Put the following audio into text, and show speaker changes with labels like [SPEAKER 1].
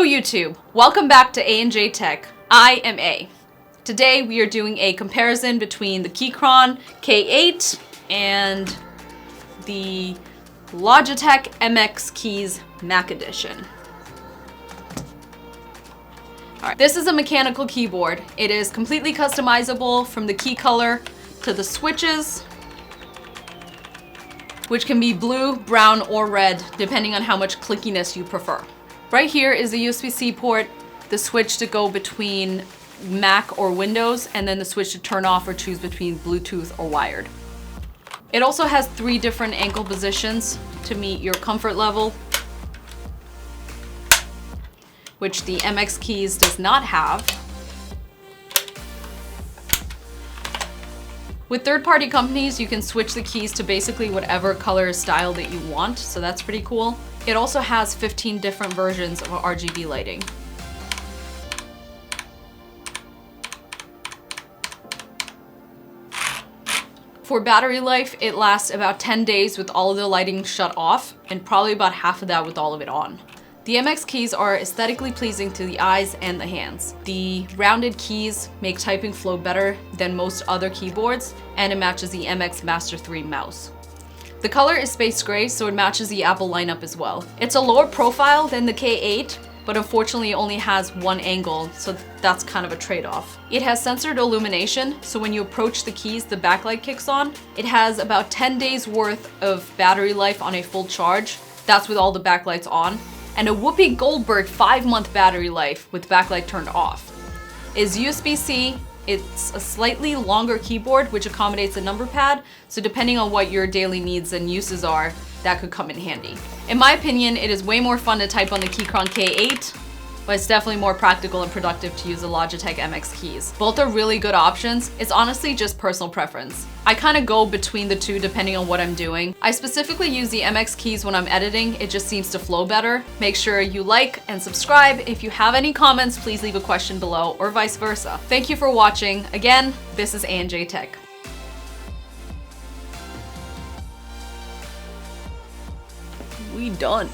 [SPEAKER 1] YouTube, welcome back to A&J Tech. I am A. Today we are doing a comparison between the Keychron K8 and the Logitech MX Keys Mac Edition. Alright, this is a mechanical keyboard. It is completely customizable from the key color to the switches, which can be blue, brown, or red, depending on how much clickiness you prefer. Right here is the USB-C port, the switch to go between Mac or Windows, and then the switch to turn off or choose between Bluetooth or wired. It also has 3 different ankle positions to meet your comfort level, which the MX Keys does not have. With third-party companies, you can switch the keys to basically whatever color or style that you want, so that's pretty cool. It also has 15 different versions of RGB lighting. For battery life, it lasts about 10 days with all of the lighting shut off, and probably about half of that with all of it on. The MX keys are aesthetically pleasing to the eyes and the hands. The rounded keys make typing flow better than most other keyboards, and it matches the MX Master 3 mouse. The color is space gray, so it matches the Apple lineup as well. It's a lower profile than the K8, but unfortunately it only has one angle, so that's kind of a trade-off. It has sensored illumination, so when you approach the keys, the backlight kicks on. It has about 10 days worth of battery life on a full charge. That's with all the backlights on. And a Whoopi Goldberg 5-month battery life with backlight turned off. Is USB-C. It's a slightly longer keyboard which accommodates a number pad, so depending on what your daily needs and uses are, that could come in handy. In my opinion, it is way more fun to type on the Keychron K8, but it's definitely more practical and productive to use the Logitech MX keys. Both are really good options. It's honestly just personal preference. I kind of go between the two depending on what I'm doing. I specifically use the MX keys when I'm editing. It just seems to flow better. Make sure you like and subscribe. If you have any comments, please leave a question below, or vice versa. Thank you for watching. Again, this is A&J Tech. We done.